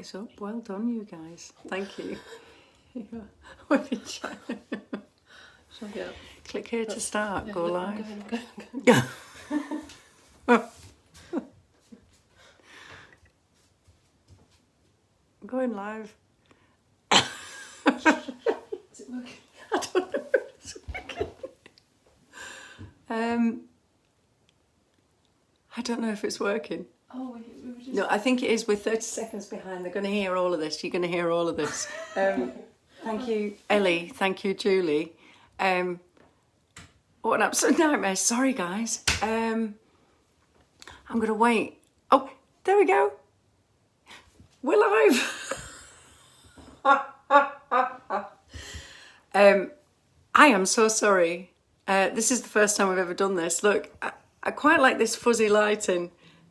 is up. Well done, you guys. Thank you. We've been chatting. Yeah. Click here to start. Yeah, Go I'm live. Going live. Is it working? I don't know if it's working. I don't know if it's working. Oh, we were just... No, I think it is. We're 30 seconds behind. They're going to hear all of this. You're going to hear all of this. Thank you, Ellie. Thank you, Julie. What an absolute nightmare. Sorry, guys. I'm going to wait. Oh, there we go. We're live. I am so sorry. This is the first time we've ever done this. Look, I quite like this fuzzy lighting.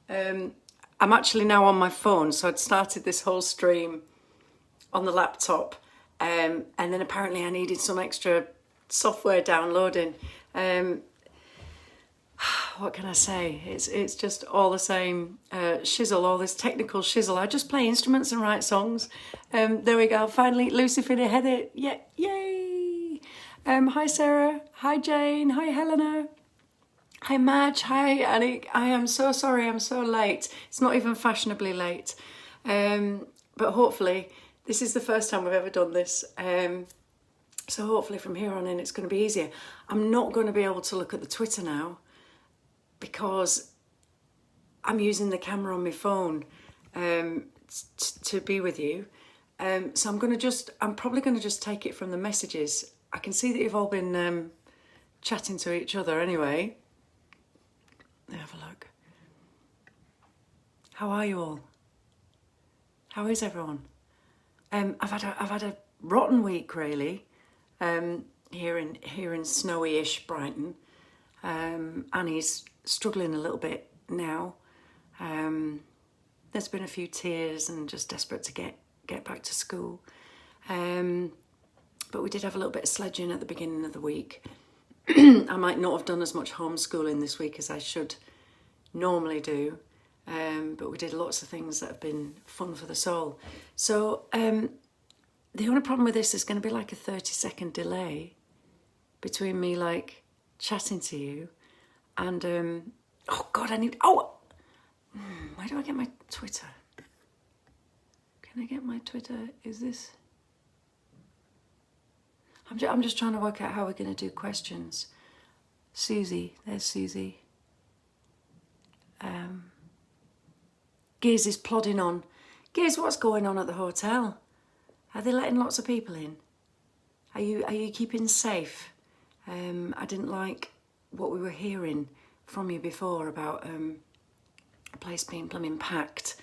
I'm actually now on my phone, so I'd started this whole stream on the laptop, and then apparently I needed some extra software downloading. What can I say? It's just all the same shizzle, all this technical shizzle. I just play instruments and write songs. There we go. Finally, Lucy Finney Heather. Yeah, yay! Hi Sarah. Hi Jane. Hi Helena. Hi Madge. Hi Annie. I am so sorry. I'm so late. It's not even fashionably late. But hopefully, this is the first time we've ever done this. So hopefully from here on in it's going to be easier. I'm not going to be able to look at the Twitter now because I'm using the camera on my phone to be with you. So I'm probably going to just take it from the messages. I can see that you've all been chatting to each other anyway. Have a look. How are you all? How is everyone? I've had a rotten week really. Here in snowy-ish Brighton. Annie's struggling a little bit now. There's been a few tears and just desperate to get back to school. But we did have a little bit of sledging at the beginning of the week. I might not have done as much homeschooling this week as I should normally do. But we did lots of things that have been fun for the soul. So the only problem with this is going to be like a 30-second delay between me like chatting to you and oh god, where do I get my Twitter? Can I get my Twitter? Is this? I'm just trying to work out how we're going to do questions. Susie, there's Susie. Giz is plodding on. Giz, what's going on at the hotel? Are they letting lots of people in? Are you keeping safe? I didn't like what we were hearing from you before about a place being blooming packed.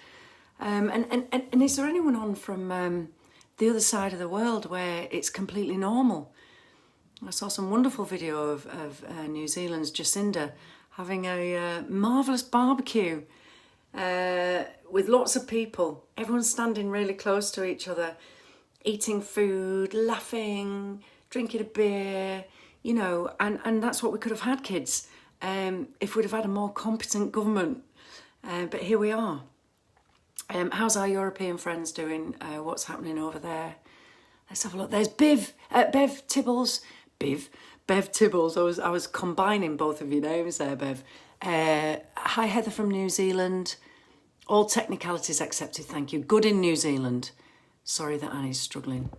And is there anyone on from the other side of the world where it's completely normal? I saw some wonderful video of New Zealand's Jacinda having a marvellous barbecue with lots of people. Everyone's standing really close to each other, eating food, laughing, drinking a beer, you know, and that's what we could have had, kids, if we'd have had a more competent government. But here we are. How's our European friends doing? What's happening over there? Let's have a look. There's Bev Tibbles. Bev Tibbles. I was combining both of your names there, Bev. Hi, Heather from New Zealand. All technicalities accepted, thank you. Good in New Zealand. Sorry that Annie's struggling.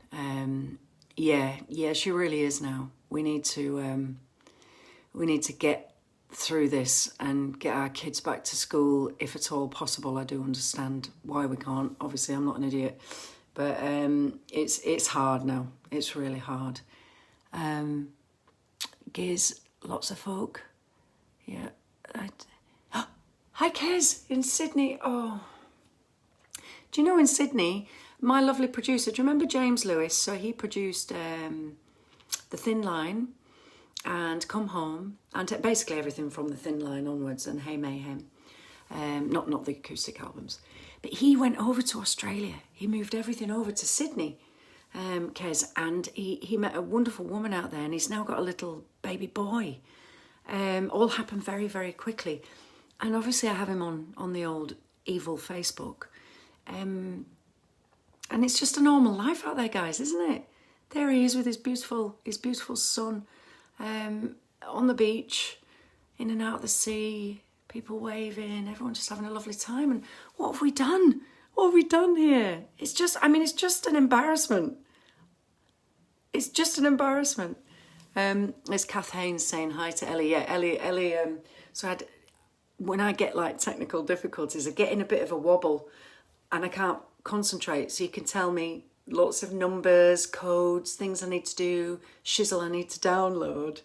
Yeah, she really is now. We need to get through this and get our kids back to school if at all possible. I do understand why we can't. Obviously, I'm not an idiot, but it's hard now. It's really hard. Giz, lots of folk. Yeah. Hi, Kez in Sydney. Oh, do you know in Sydney, my lovely producer, do you remember James Lewis? So he produced The Thin Line and Come Home, and basically everything from The Thin Line onwards, and Hey Mayhem. Not the acoustic albums. But he went over to Australia. He moved everything over to Sydney, Kez, and he met a wonderful woman out there, and he's now got a little baby boy. All happened very, very quickly. And obviously I have him on the old evil Facebook. And it's just a normal life out there, guys, isn't it? There he is with his beautiful son, on the beach, in and out of the sea, people waving, everyone just having a lovely time. And what have we done? What have we done here? It's just an embarrassment. It's just an embarrassment. There's Kath Haynes saying hi to Ellie. Yeah, Ellie. When I get like technical difficulties, I get in a bit of a wobble and I can't concentrate. So you can tell me lots of numbers, codes, things I need to do, shizzle I need to download.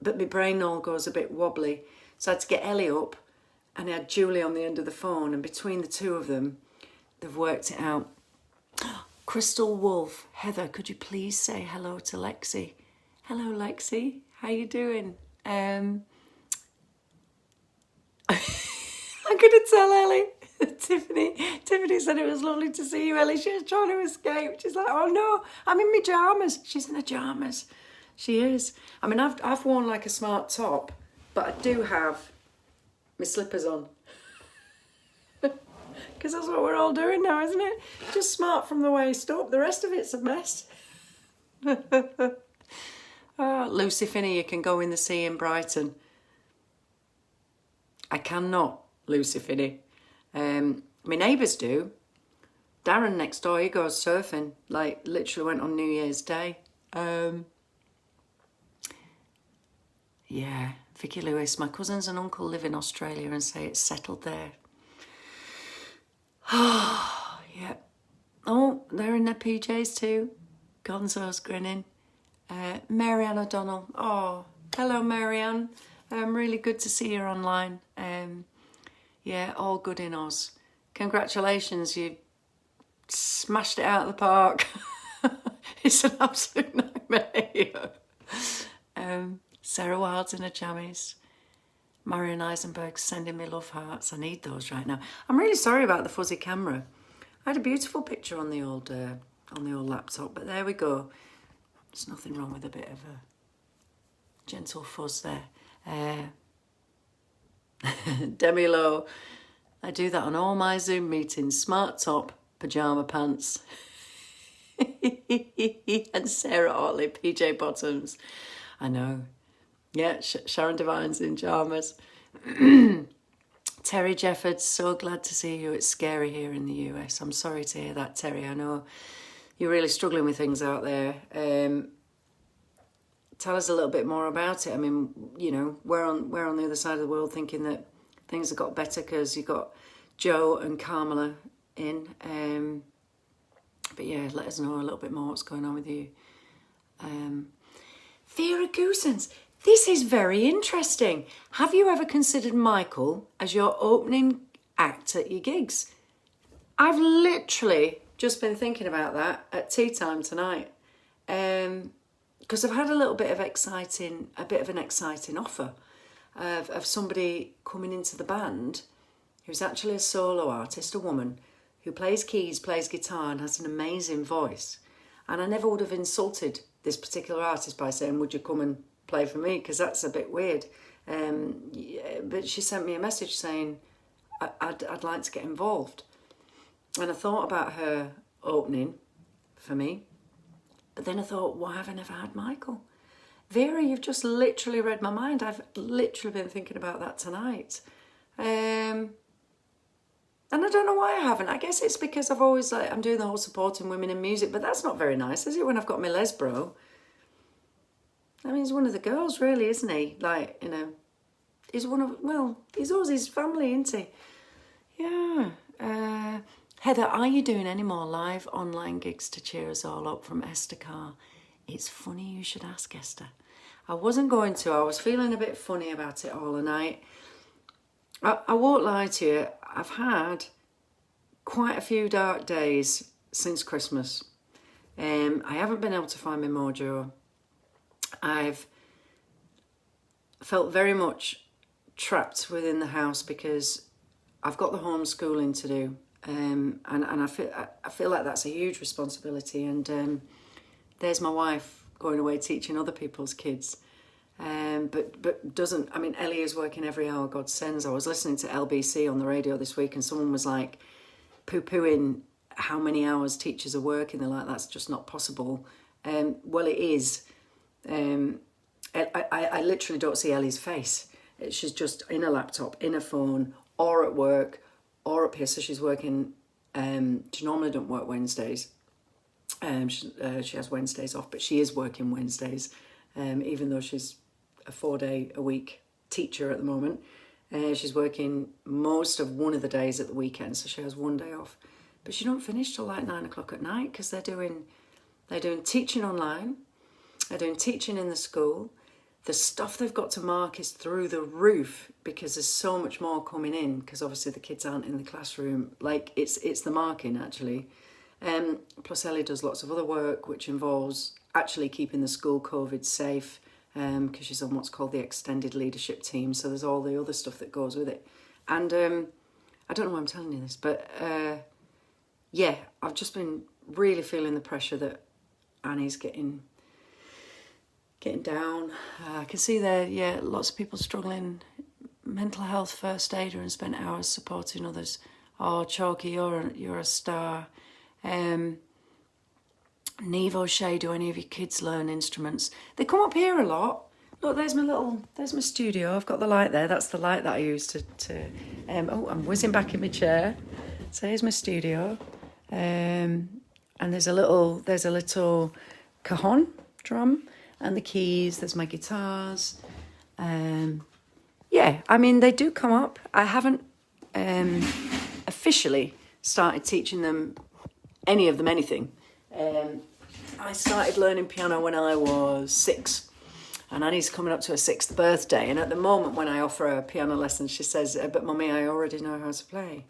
But my brain all goes a bit wobbly. So I had to get Ellie up and I had Julie on the end of the phone, and between the two of them, they've worked it out. Crystal Wolf, Heather, could you please say hello to Lexi? Hello, Lexi. How you doing? I'm going to tell Ellie. Tiffany said it was lovely to see you, Ellie. She was trying to escape. She's like, oh no, I'm in my pyjamas. She's in her pyjamas. She is. I mean, I've worn like a smart top, but I do have my slippers on. Because that's what we're all doing now, isn't it? Just smart from the waist up. The rest of it's a mess. Lucy Finney, you can go in the sea in Brighton. I cannot, Lucy Finney. My neighbours do. Darren next door, he goes surfing. Like, literally went on New Year's Day. Yeah, Vicky Lewis. My cousins and uncle live in Australia and say it's settled there. Oh, yeah. Oh, they're in their PJs too. Gonzo's grinning. Marianne O'Donnell. Oh, hello, Marianne. Really good to see you online. Yeah, all good in Oz. Congratulations, you smashed it out of the park. It's an absolute nightmare. Sarah Wilde's in her jammies. Marion Eisenberg's sending me love hearts. I need those right now. I'm really sorry about the fuzzy camera. I had a beautiful picture on the old laptop, but there we go. There's nothing wrong with a bit of a gentle fuzz there. Demi Lowe. I do that on all my Zoom meetings. Smart top, pyjama pants. And Sarah Otley, PJ bottoms. I know. Yeah, Sharon Devine's in pyjamas. Terry Jeffords, so glad to see you. It's scary here in the US. I'm sorry to hear that, Terry. I know you're really struggling with things out there. Tell us a little bit more about it. I mean, you know, we're on the other side of the world thinking that things have got better because you got Joe and Carmela in. But yeah, let us know a little bit more what's going on with you. Vera Goosens. This is very interesting. Have you ever considered Michael as your opening act at your gigs? I've literally just been thinking about that at tea time tonight. Because I've had a bit of an exciting offer of somebody coming into the band who's actually a solo artist, a woman, who plays keys, plays guitar and has an amazing voice. And I never would have insulted this particular artist by saying, would you come and play for me? Because that's a bit weird. But she sent me a message saying, I'd like to get involved. And I thought about her opening for me. But then I thought, why have I never had Michael? Vera, you've just literally read my mind. I've literally been thinking about that tonight. And I don't know why I haven't. I guess it's because I've always, I'm doing the whole supporting women in music, but that's not very nice, is it, when I've got my lesbro? I mean, he's one of the girls, really, isn't he? Like, you know, he's Ozzy's family, isn't he? Yeah. Heather, are you doing any more live online gigs to cheer us all up? From Esther Carr. It's funny you should ask, Esther. I wasn't going to. I was feeling a bit funny about it all, and I won't lie to you. I've had quite a few dark days since Christmas. I haven't been able to find my mojo. I've felt very much trapped within the house because I've got the homeschooling to do. And I feel like that's a huge responsibility. And there's my wife going away teaching other people's kids. But doesn't, I mean, Ellie is working every hour God sends. I was listening to LBC on the radio this week and someone was like poo-pooing how many hours teachers are working. They're like, that's just not possible. Well, it is. I literally don't see Ellie's face. She's just in a laptop, in a phone, or at work, or up here. So she's working. She normally don't work Wednesdays. She has Wednesdays off, but she is working Wednesdays, even though she's a 4-day-a-week teacher at the moment. She's working most of one of the days at the weekend, so she has one day off. But she don't finish till like 9 o'clock at night because they're doing teaching online, they're doing teaching in the school. The stuff they've got to mark is through the roof because there's so much more coming in because obviously the kids aren't in the classroom. Like it's the marking actually. Plus Ellie does lots of other work which involves actually keeping the school COVID safe because she's on what's called the extended leadership team. So there's all the other stuff that goes with it. And I don't know why I'm telling you this, but yeah, I've just been really feeling the pressure that Annie's getting down. I can see there, yeah, lots of people struggling. Mental health first aider and spent hours supporting others. Oh, Chalky, you're a star. Neve O'Shea, do any of your kids learn instruments? They come up here a lot. Look, there's my studio. I've got the light there. That's the light that I use to oh, I'm whizzing back in my chair. So here's my studio. And there's a little cajon drum and the keys. There's my guitars. Yeah, I mean, they do come up. I haven't officially started teaching them, any of them, anything. I started learning piano when I was 6. And Annie's coming up to her 6th birthday. And at the moment when I offer her piano lessons, she says, but Mummy, I already know how to play.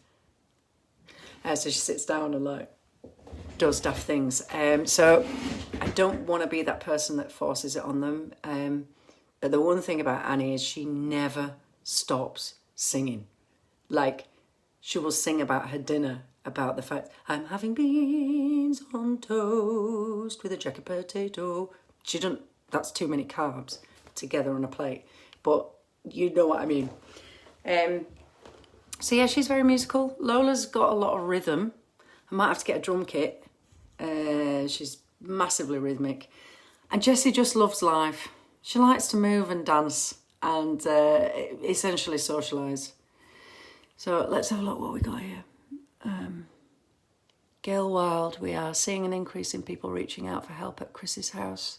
So she sits down and like does daft things. So I don't want to be that person that forces it on them. But the one thing about Annie is she never stops singing. Like, she will sing about her dinner, about the fact, I'm having beans on toast with a jacket potato. She doesn't, that's too many carbs together on a plate. But you know what I mean. So yeah, she's very musical. Lola's got a lot of rhythm. I might have to get a drum kit. She's massively rhythmic. And Jessie just loves life. She likes to move and dance and essentially socialise. So let's have a look what we got here. Gail Wild, we are seeing an increase in people reaching out for help at Chris's house.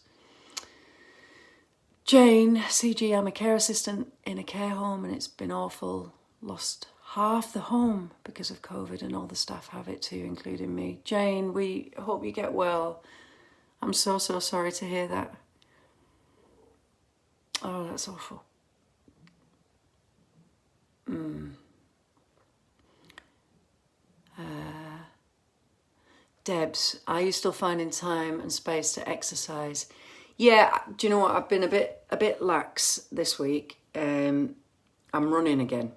Jane, CG, I'm a care assistant in a care home and it's been awful. Lost half the home because of COVID and all the staff have it too, including me. Jane, we hope you get well. I'm so sorry to hear that. Oh, that's awful. Debs, are you still finding time and space to exercise? Yeah, do you know what? I've been a bit lax this week. I'm running again.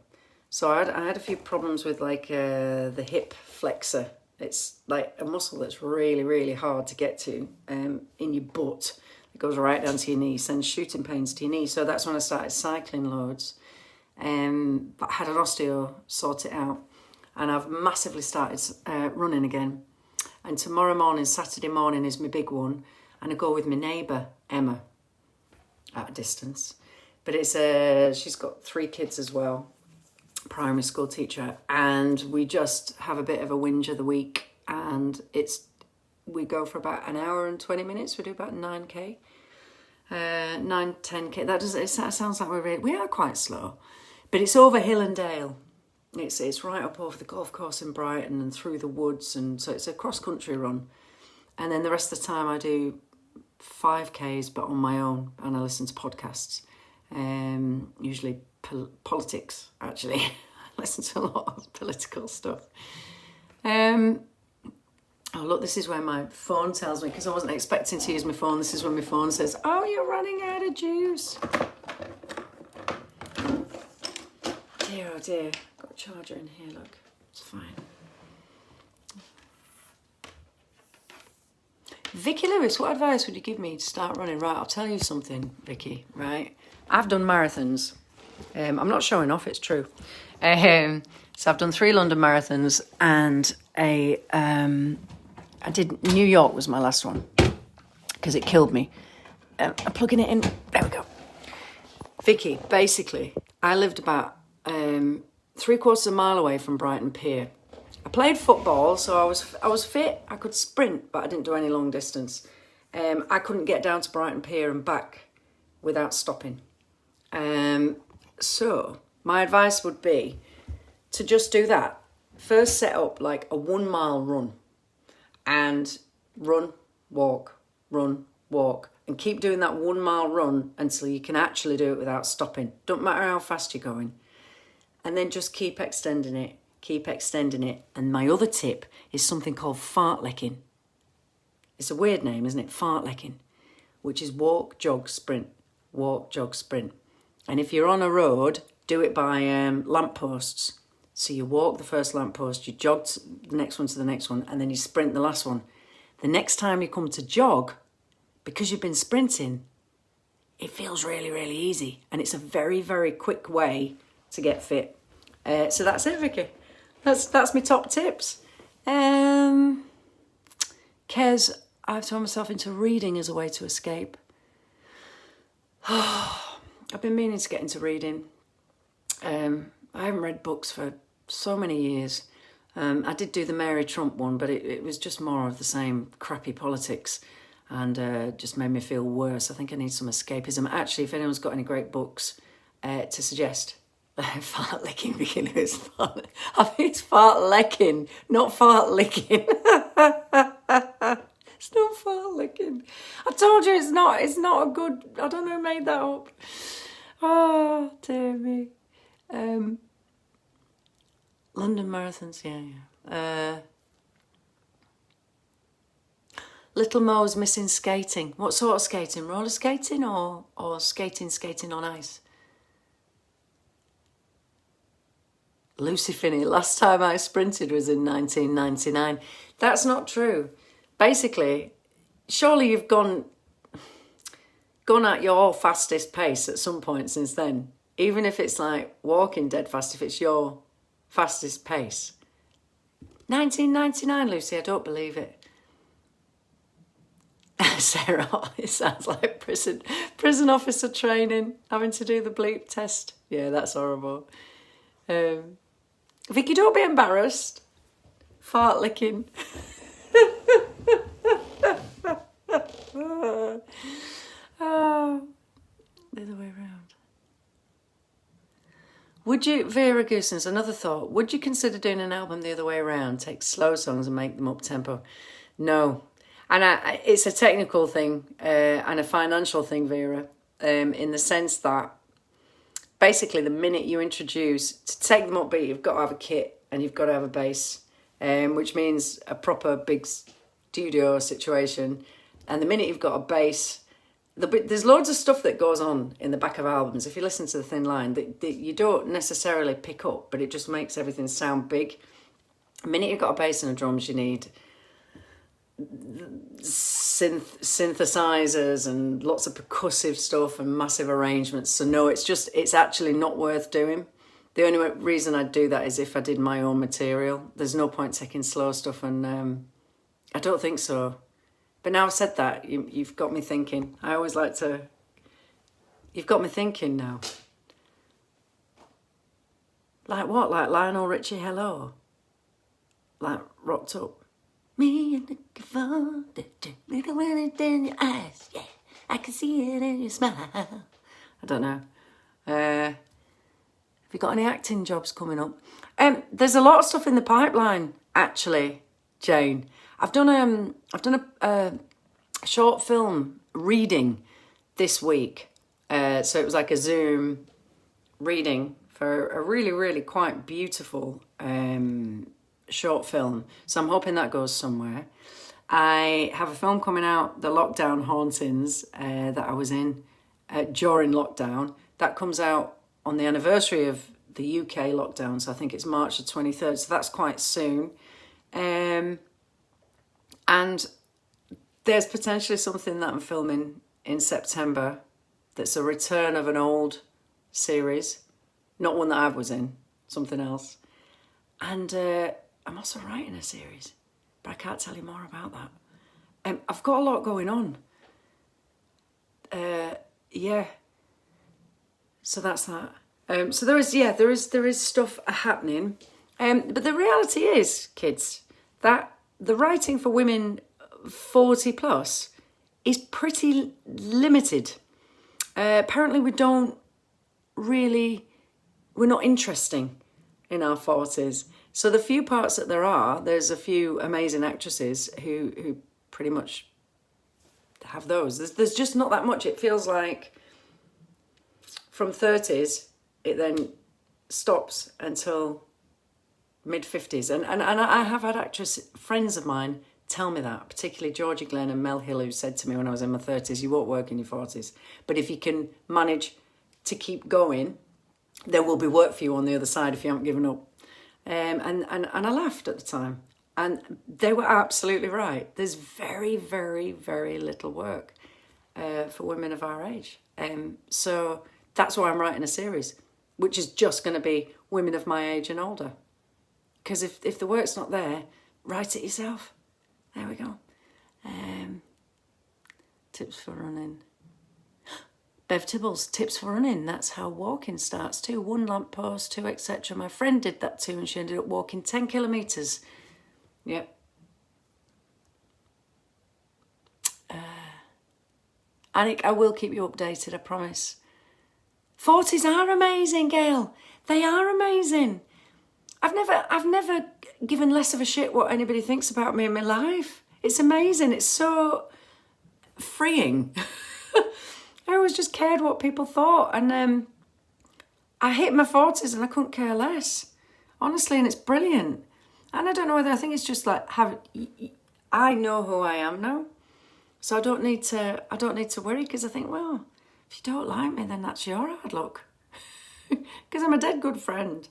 So I had a few problems with like the hip flexor. It's like a muscle that's really, really hard to get to in your butt. It goes right down to your knee, sends shooting pains to your knee. So that's when I started cycling loads. But I had an osteo sort it out. And I've massively started running again. And tomorrow morning, Saturday morning, is my big one. And I go with my neighbour, Emma, at a distance. But it's she's got 3 kids as well, primary school teacher. And we just have a bit of a whinge of the week. And we go for about an hour and 20 minutes. We do about 9K, 10K. It sounds like we are quite slow. But it's over hill and dale. It's right up over the golf course in Brighton and through the woods, and so it's a cross-country run. And then the rest of the time I do 5Ks, but on my own, and I listen to podcasts, usually politics, actually. I listen to a lot of political stuff. Oh, look, this is where my phone tells me, because I wasn't expecting to use my phone, this is when my phone says, oh, you're running out of juice. Dear, oh dear. Got a charger in here, look. It's fine. Vicky Lewis, what advice would you give me to start running? Right, I'll tell you something, Vicky, right? I've done marathons. I'm not showing off, it's true. So I've done 3 London marathons, and New York was my last one because it killed me. I'm plugging it in. There we go. Vicky, basically, I lived about 3/4 of a mile away from Brighton Pier. I played football, so I was fit. I could sprint, but I didn't do any long distance. I couldn't get down to Brighton Pier and back without stopping. So my advice would be to just do that. First set up like a 1 mile run and run, walk, and keep doing that 1 mile run until you can actually do it without stopping. Don't matter how fast you're going. And then just keep extending it. And my other tip is something called fartlecking. It's a weird name, isn't it? Fartlecking, which is walk, jog, sprint. Walk, jog, sprint. And if you're on a road, do it by lampposts. So you walk the first lamppost, you jog the next one to the next one, and then you sprint the last one. The next time you come to jog, because you've been sprinting, it feels really, really easy. And it's a very, very quick way to get fit. So that's it, Vicky. That's my top tips. Kez, I've turned myself into reading as a way to escape. I've been meaning to get into reading. I haven't read books for so many years. I did do the Mary Trump one, but it was just more of the same crappy politics and just made me feel worse. I think I need some escapism. Actually, if anyone's got any great books to suggest, fart licking, I think it's fart licking, not fart licking. It's not fart licking. I told you it's not a good, I don't know who made that up. Oh, dear me. London marathons, yeah. Little Mo's missing skating. What sort of skating? Roller skating or skating on ice? Lucy Finney, last time I sprinted was in 1999. That's not true. Basically, surely you've gone at your fastest pace at some point since then. Even if it's like walking dead fast, if it's your fastest pace. 1999, Lucy, I don't believe it. Sarah, it sounds like prison officer training, having to do the bleep test. Yeah, that's horrible. Vicky, don't be embarrassed. Fart licking. The other way around. Would you, Vera Goosens, another thought, would you consider doing an album the other way around? Take slow songs and make them up-tempo? No. And it's a technical thing and a financial thing, Vera, in the sense that basically the minute you introduce, to take them upbeat, you've got to have a kit and you've got to have a bass, which means a proper big studio situation. And the minute you've got a bass, there's loads of stuff that goes on in the back of albums. If you listen to The Thin Line, that you don't necessarily pick up, but it just makes everything sound big. The minute you've got a bass and a drums, you need synthesizers and lots of percussive stuff and massive arrangements. So no, it's actually not worth doing. The only reason I'd do that is if I did my own material. There's no point taking slow stuff, and I don't think so. But now I've said that, you've got me thinking. I always like to... You've got me thinking now. Like what? Like Lionel Richie, Hello? Like Rocked Up? Me and the phone, little it in your eyes, yeah, I can see it in your smile. I don't know. Have you got any acting jobs coming up? There's a lot of stuff in the pipeline, actually, Jane. I've done a short film reading this week. So it was like a Zoom reading for a really, really quite beautiful short film. So I'm hoping that goes somewhere. I have a film coming out, The Lockdown Hauntings, that I was in during lockdown. That comes out on the anniversary of the UK lockdown, so I think it's March the 23rd, so that's quite soon. And there's potentially something that I'm filming in September that's a return of an old series, not one that I was in, something else. And I'm also writing a series, but I can't tell you more about that. I've got a lot going on. Yeah. So that's that. So there is stuff happening. But the reality is, kids, that the writing for women 40 plus is pretty limited. Apparently we're not interesting in our 40s. So the few parts that there's a few amazing actresses who pretty much have those. There's just not that much. It feels like from 30s, it then stops until mid-50s. And I have had actress friends of mine tell me that, particularly Georgie Glenn and Mel Hill, who said to me when I was in my 30s, you won't work in your 40s. But if you can manage to keep going, there will be work for you on the other side if you haven't given up. And I laughed at the time. And they were absolutely right. There's very, very, very little work for women of our age. So that's why I'm writing a series, which is just going to be women of my age and older. Because if the work's not there, write it yourself. There we go. Tips for running. Bev Tibbles, tips for running. That's how walking starts too. 1 lamppost, 2, etc. My friend did that too, and she ended up walking 10 kilometres. Yep. Anik, I will keep you updated, I promise. 40s are amazing, Gail. They are amazing. I've never given less of a shit what anybody thinks about me in my life. It's amazing. It's so freeing. I always just cared what people thought, and I hit my 40s and I couldn't care less, honestly, and it's brilliant. And I don't know whether I think it's just like I know who I am now, so I don't need to worry, because I think, well, if you don't like me, then that's your hard luck, because I'm a dead good friend.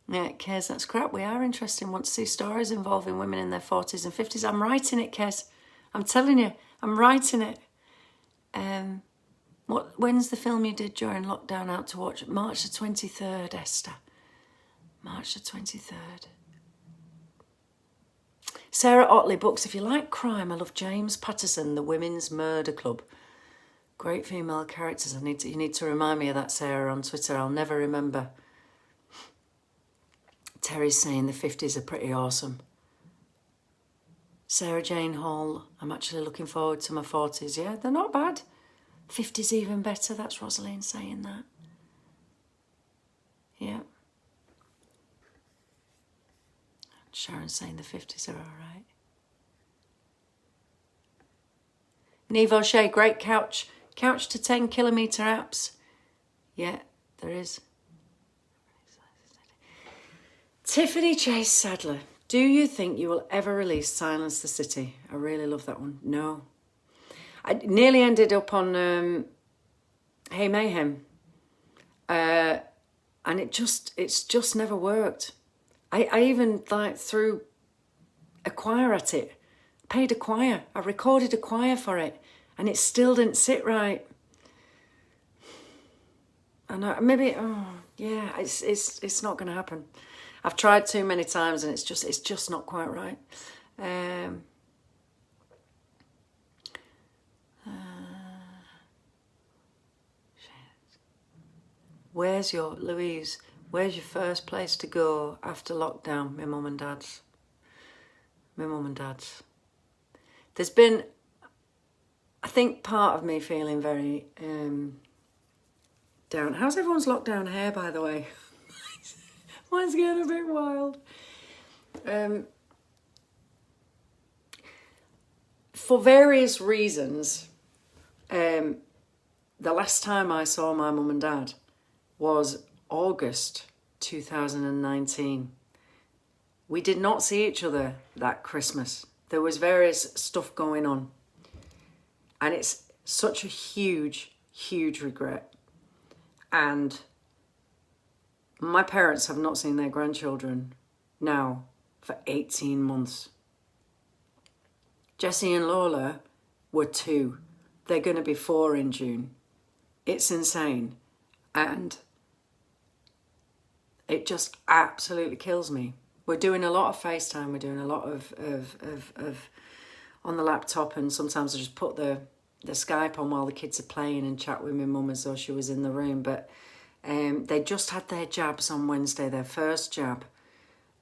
Yeah, Kez, that's crap. We are interesting. Want to see stories involving women in their 40s and 50s. I'm writing it, Kez. I'm telling you, I'm writing it. When's the film you did during lockdown out to watch? March the 23rd, Esther. March the 23rd. Sarah Otley books. If you like crime, I love James Patterson, The Women's Murder Club. Great female characters. You need to remind me of that, Sarah, on Twitter. I'll never remember. Terry's saying the 50s are pretty awesome. Sarah Jane Hall, I'm actually looking forward to my 40s. Yeah, they're not bad. 50s even better. That's Rosalind saying that. Yeah. Sharon saying the 50s are all right. Neve O'Shea, great couch to 10 kilometre apps. Yeah, there is. Tiffany Chase Sadler, do you think you will ever release Silence the City? I really love that one. No. I nearly ended up on Hey Mayhem. And it's just never worked. I even threw a choir at it. Paid a choir. I recorded a choir for it, and it still didn't sit right. And it's not going to happen. I've tried too many times, and it's just not quite right. Where's your first place to go after lockdown? My mum and dad's. There's been, I think, part of me feeling very down. How's everyone's lockdown hair, by the way? Mine's getting a bit wild. For various reasons, the last time I saw my mum and dad was August 2019. We did not see each other that Christmas. There was various stuff going on. And it's such a huge, huge regret. And my parents have not seen their grandchildren now for 18 months. Jessie and Lola were 2. They're going to be 4 in June. It's insane. And I, maybe, yeah, it's not going to happen. I've tried too many times, and it's just not quite right. For various reasons, the last time I saw my mum and dad was August 2019. We did not see each other that Christmas. And it's such a huge, huge regret. And my parents have not seen their grandchildren now for 18 months. Jessie and Lola were 2. They're going to be 4 in June. It just absolutely kills me. We're doing a lot of FaceTime. We're doing a lot of on the laptop, and sometimes I just put the Skype on while the kids are playing and chat with my mum as though she was in the room. But they just had their jabs on Wednesday, their first jab.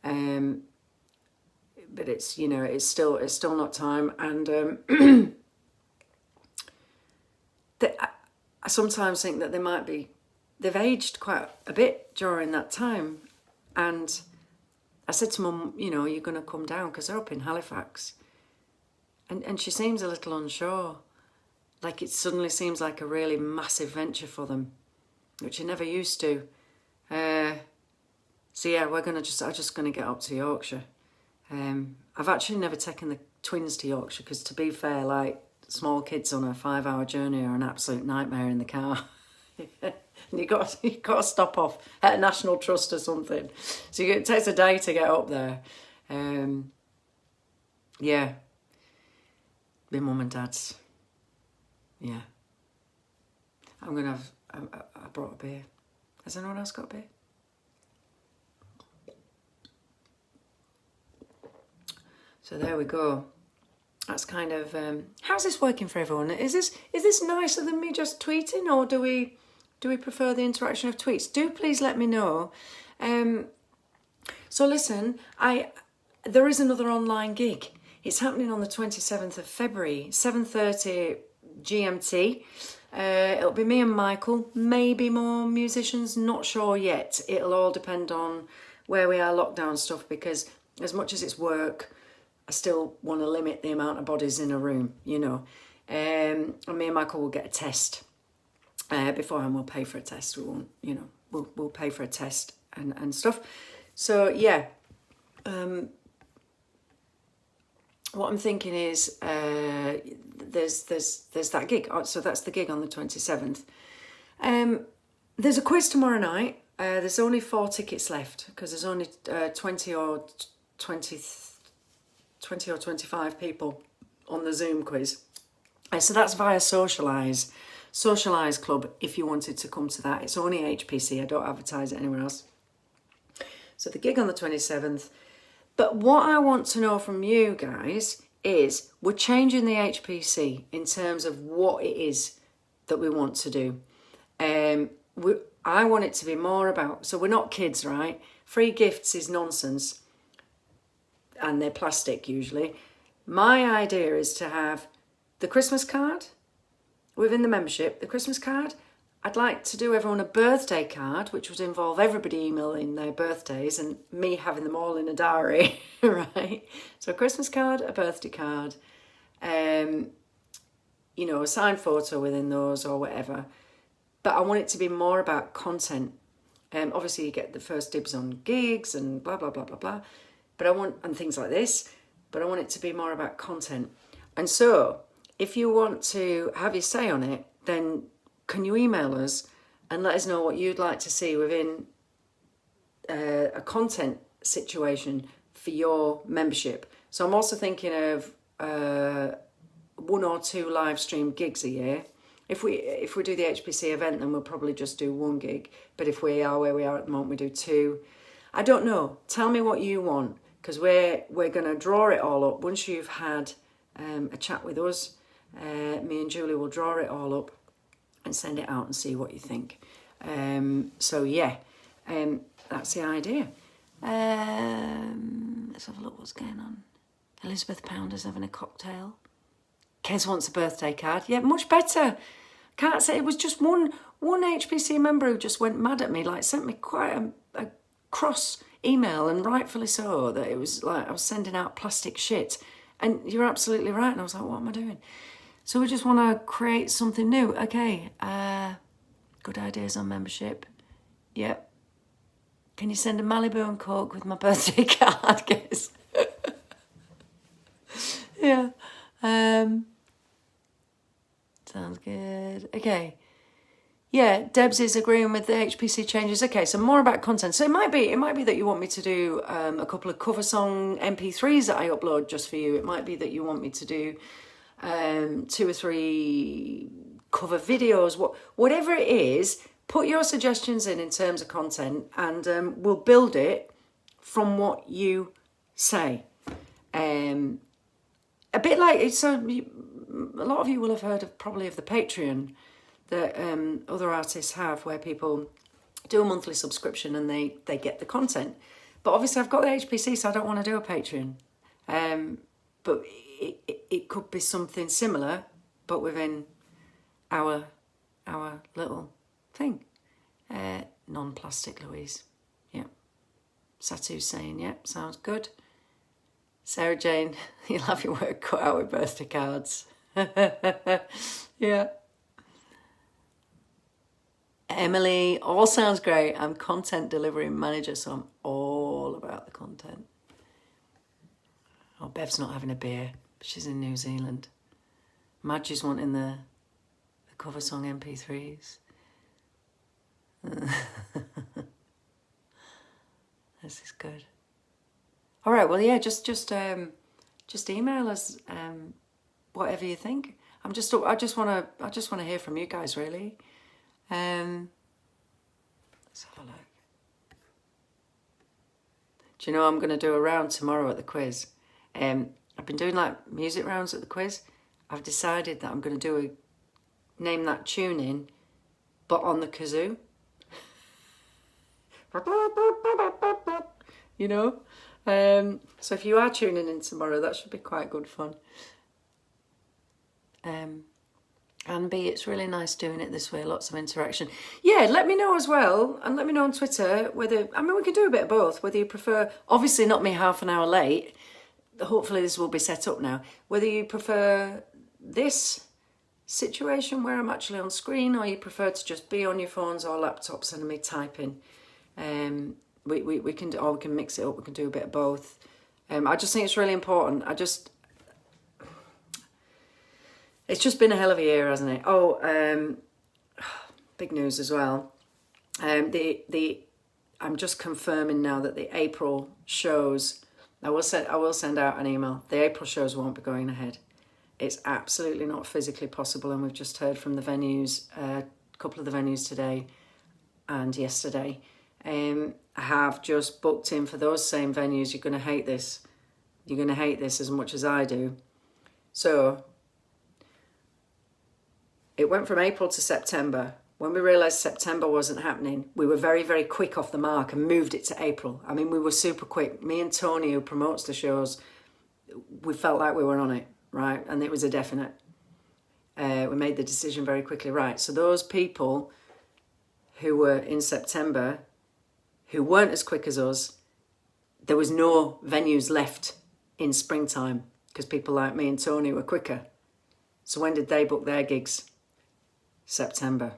But it's, you know, it's still not time. And I sometimes think that they've aged quite a bit during that time. And I said to Mum, you know, you're going to come down because they're up in Halifax. And she seems a little unsure. Like it suddenly seems like a really massive venture for them, which it never used to. So yeah, I'm just going to get up to Yorkshire. I've actually never taken the twins to Yorkshire because, to be fair, like small kids on a 5-hour journey are an absolute nightmare in the car. And you got to stop off at a National Trust or something. So it takes a day to get up there. Yeah. My mum and dad's. Yeah. I'm going to have... I brought a beer. Has anyone else got a beer? So there we go. That's kind of... how's this working for everyone? Is this nicer than me just tweeting, or do we prefer the interaction of tweets? Do please let me know. So listen, there is another online gig. It's happening on the 27th of February, 7:30 GMT. It'll be me and Michael, maybe more musicians, not sure yet. It'll all depend on where we are, lockdown stuff, because as much as it's work, I still want to limit the amount of bodies in a room, you know. And me and Michael will get a test. Beforehand, we'll pay for a test. We won't, you know, we'll pay for a test and stuff. So yeah, what I'm thinking is there's that gig. So that's the gig on the 27th. There's a quiz tomorrow night. There's only 4 tickets left because there's only 20 or 25 people on the Zoom quiz. So that's via Socialise Club if you wanted to come to that. It's only HPC. I don't advertise it anywhere else. So the gig on the 27th. But what I want to know from you guys is we're changing the HPC in terms of what it is that we want to do. I want it to be more about, so we're not kids, right? Free gifts is nonsense. And they're plastic usually. My idea is to have the Christmas card within the membership, the Christmas card. I'd like to do everyone a birthday card, which would involve everybody emailing their birthdays and me having them all in a diary, right? So a Christmas card, a birthday card, you know, a signed photo within those or whatever. But I want it to be more about content. Obviously you get the first dibs on gigs and blah, blah, blah, blah, blah. But and things like this, but I want it to be more about content. And so if you want to have your say on it, then can you email us and let us know what you'd like to see within a content situation for your membership. So I'm also thinking of 1 or 2 live stream gigs a year. If we do the HPC event, then we'll probably just do 1 gig. But if we are where we are at the moment, we do 2. I don't know. Tell me what you want, because we're going to draw it all up. Once you've had a chat with us, me and Julie will draw it all up and send it out and see what you think. So yeah, that's the idea. Let's have a look what's going on. Elizabeth Pounder's having a cocktail. Kez wants a birthday card. Yeah, much better. Can't say it was just one HPC member who just went mad at me, like sent me quite a cross email, and rightfully so, that it was like I was sending out plastic shit. And you're absolutely right. And I was like, what am I doing? So we just want to create something new. Okay, good ideas on membership. Yep. Can you send a Malibu and Coke with my birthday card, guys? Yeah. Sounds good. Okay. Yeah, Debs is agreeing with the HPC changes. Okay, so more about content. So it might be that you want me to do a couple of cover song MP3s that I upload just for you. It might be that you want me to do 2 or 3 cover videos. Whatever it is, put your suggestions in terms of content, and we'll build it from what you say. A bit like, a lot of you will have heard of probably of the Patreon that other artists have, where people do a monthly subscription and they get the content. But obviously I've got the HPC, so I don't want to do a Patreon. But it could be something similar, but within our little thing. Non-plastic, Louise. Yeah. Satu's saying, yep, sounds good. Sarah Jane, you'll have your work cut out with birthday cards. Yeah. Emily, all sounds great. I'm content delivery manager, so I'm all about the content. Oh, Bev's not having a beer. She's in New Zealand. Madge is wanting the cover song MP3s. This is good. All right, well, yeah, just email us whatever you think. I just want to hear from you guys, really. Let's have a look. Do you know I'm going to do a round tomorrow at the quiz? I've been doing like music rounds at the quiz. I've decided that I'm going to do name that tune in, but on the kazoo. You know? So if you are tuning in tomorrow, that should be quite good fun. And B, it's really nice doing it this way, lots of interaction. Yeah, let me know as well, and let me know on Twitter whether, I mean, we can do a bit of both, whether you prefer, obviously not me half an hour late, hopefully this will be set up now, whether you prefer this situation where I'm actually on screen, or you prefer to just be on your phones or laptops and me typing. We can do, or we can mix it up, we can do a bit of both. I just think it's really important. It's just been a hell of a year, hasn't it? Oh, big news as well. I'm just confirming now that the April shows, I will send out an email. The April shows won't be going ahead. It's absolutely not physically possible, and we've just heard from the venues, a couple of the venues today and yesterday. I have just booked in for those same venues. You're going to hate this. You're going to hate this as much as I do. So it went from April to September. When we realised September wasn't happening, we were very, very quick off the mark and moved it to April. I mean, we were super quick. Me and Tony, who promotes the shows, we felt like we were on it, right? And it was a definite. We made the decision very quickly, right? So those people who were in September, who weren't as quick as us, there was no venues left in springtime because people like me and Tony were quicker. So when did they book their gigs? September.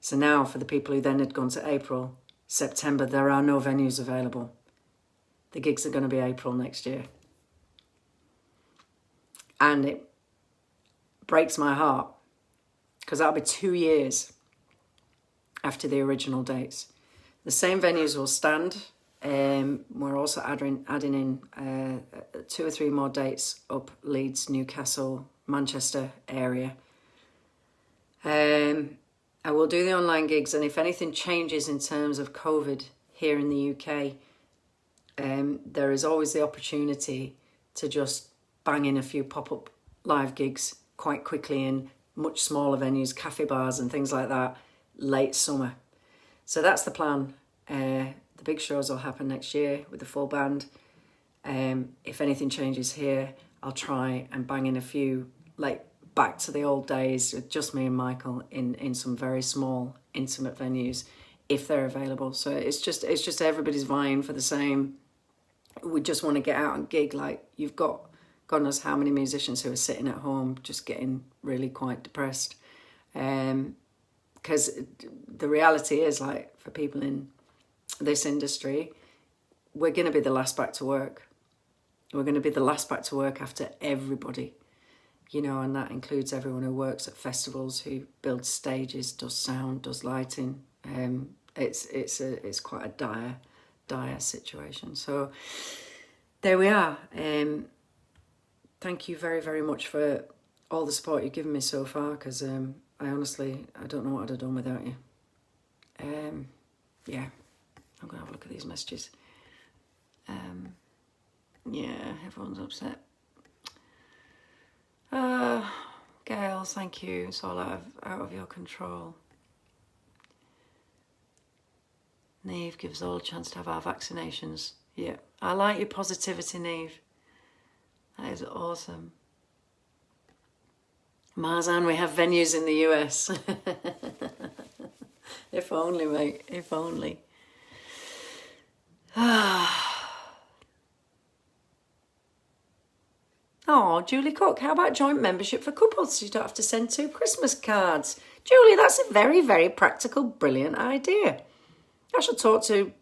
So now for the people who then had gone to April, September, there are no venues available. The gigs are going to be April next year. And it breaks my heart because that'll be 2 years after the original dates. The same venues will stand. We're also adding in 2 or 3 more dates up Leeds, Newcastle, Manchester area. I will do the online gigs, and if anything changes in terms of COVID here in the UK, there is always the opportunity to just bang in a few pop-up live gigs quite quickly in much smaller venues, cafe bars and things like that, late summer. So that's the plan. The big shows will happen next year with the full band. If anything changes here, I'll try and bang in a few, like back to the old days, with just me and Michael in some very small, intimate venues, if they're available. So it's just everybody's vying for the same. We just want to get out and gig. Like, you've got God knows how many musicians who are sitting at home just getting really quite depressed. Because the reality is, like, for people in this industry, we're going to be the last back to work. We're going to be the last back to work after everybody, you know, and that includes everyone who works at festivals, who builds stages, does sound, does lighting. It's quite a dire situation. So there we are. Thank you very, very much for all the support you've given me so far, because I don't know what I'd have done without you. Yeah, I'm going to have a look at these messages. Yeah, everyone's upset. Gail, thank you. It's all out of your control. Neve gives us all a chance to have our vaccinations. Yeah, I like your positivity, Neve. That is awesome. Marzan, we have venues in the US. If only, mate. If only. Oh, Julie Cook, how about joint membership for couples so you don't have to send 2 Christmas cards? Julie, that's a very, very practical, brilliant idea. I should talk to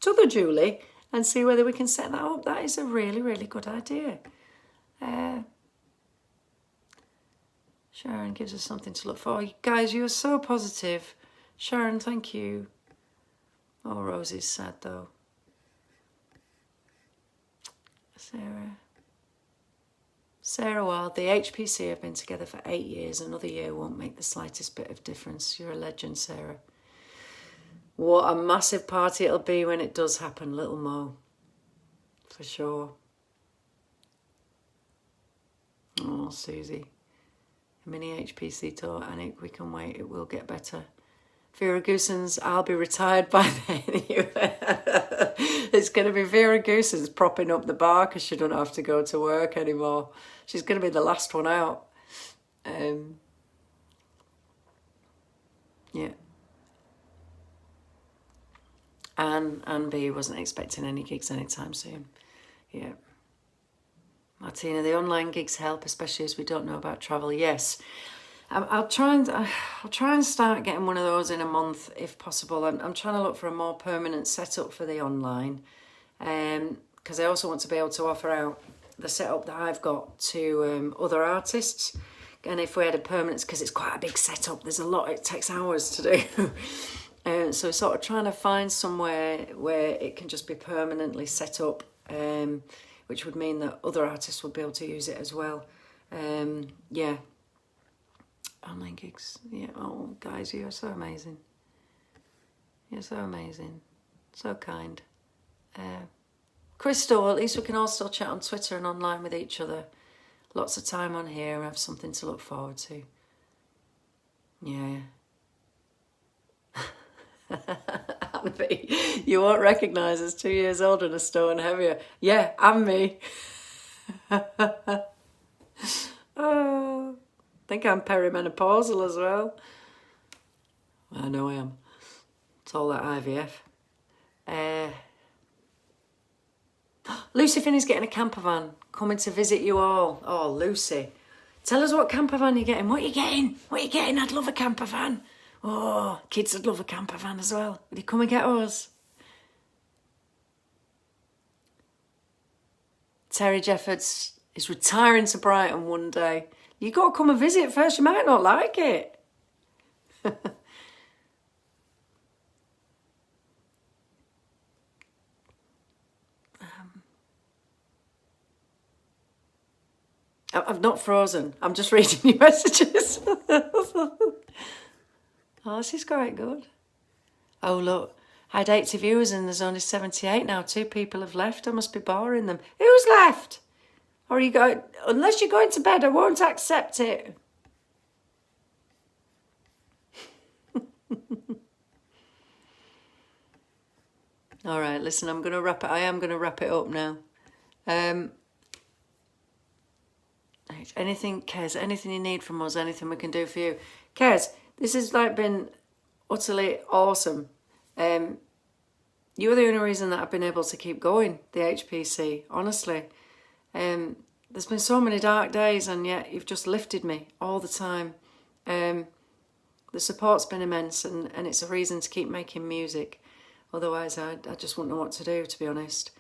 the Julie and see whether we can set that up. That is a really, really good idea. Sharon gives us something to look for. Guys, you are so positive. Sharon, thank you. Oh, Rosie's sad though. Sarah Wild, the HPC have been together for 8 years. Another year won't make the slightest bit of difference. You're a legend, Sarah. What a massive party it'll be when it does happen, little Mo. For sure. Oh, Susie. A mini HPC tour, and we can wait. It will get better. Vera Goosens, I'll be retired by then. It's going to be Vera Goosens propping up the bar because she don't have to go to work anymore. She's going to be the last one out. Yeah. Anne B wasn't expecting any gigs anytime soon. Yeah. Martina, the online gigs help, especially as we don't know about travel. Yes. I'll try and start getting one of those in a month if possible. I'm trying to look for a more permanent setup for the online, because I also want to be able to offer out the setup that I've got to other artists. And if we had a permanent, because it's quite a big setup, there's a lot. It takes hours to do. So sort of trying to find somewhere where it can just be permanently set up, which would mean that other artists would be able to use it as well. Yeah. Online gigs. Yeah. Oh, guys, you're so amazing. You're so amazing. So kind. Crystal, at least we can all still chat on Twitter and online with each other. Lots of time on here and have something to look forward to. Yeah. Andy, you won't recognise us 2 years older and a stone heavier. Yeah, and me. Oh, I think I'm perimenopausal as well. I know I am. It's all that IVF. Lucy Finney's getting a camper van, coming to visit you all. Oh, Lucy. Tell us what camper van you're getting. What are you getting? What are you getting? I'd love a camper van. Oh, kids would love a camper van as well. Will you come and get us? Terry Jeffords is retiring to Brighton one day. You got to come and visit first. You might not like it. I've not frozen. I'm just reading your messages. Oh, this is quite good. Oh, look. I had 80 viewers and there's only 78 now. 2 people have left. I must be boring them. Who's left? Or are you going... Unless you're going to bed, I won't accept it. All right, listen, I'm going to wrap it. I am going to wrap it up now. Anything, Kez, anything you need from us, anything we can do for you. Kez, this has been utterly awesome. You're the only reason that I've been able to keep going, the HPC, honestly. There's been so many dark days and yet you've just lifted me all the time. The support's been immense and it's a reason to keep making music. Otherwise, I just wouldn't know what to do, to be honest.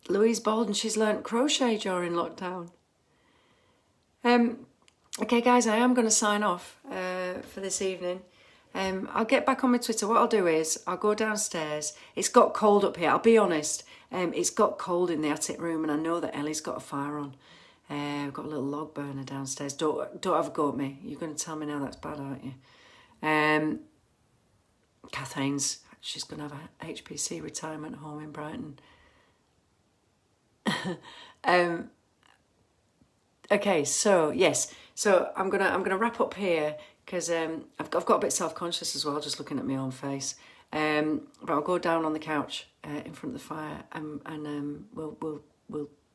Louise Bolden, she's learnt crochet during lockdown. Okay, guys, I am going to sign off for this evening. I'll get back on my Twitter. What I'll do is I'll go downstairs. It's got cold up here, I'll be honest. It's got cold in the attic room and I know that Ellie's got a fire on. We've got a little log burner downstairs. Don't have a go at me. You're going to tell me now that's bad, aren't you? Kath Haynes, she's going to have a HPC retirement home in Brighton. Okay, so yes, so I'm gonna wrap up here because I've got a bit self-conscious as well, just looking at my own face. But I'll go down on the couch in front of the fire and we'll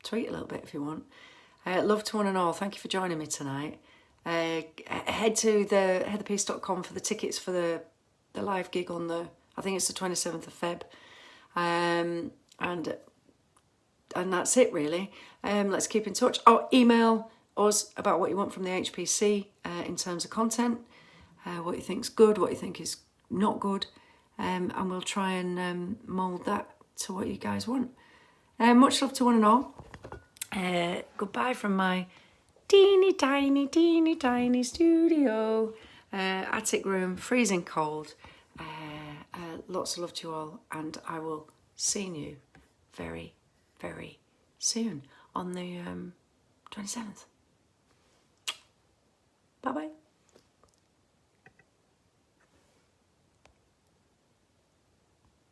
tweet a little bit if you want. Love to one and all. Thank you for joining me tonight. Head to heatherpeace.com for the tickets for the live gig on I think it's the 27th of Feb. And that's it really. Let's keep in touch. Email us about what you want from the HPC in terms of content, what you think's good, what you think is not good, and we'll try and mould that to what you guys want. Much love to one and all. Goodbye from my teeny tiny studio, attic room, freezing cold. Lots of love to you all, and I will see you very, very soon on the 27th. Bye-bye.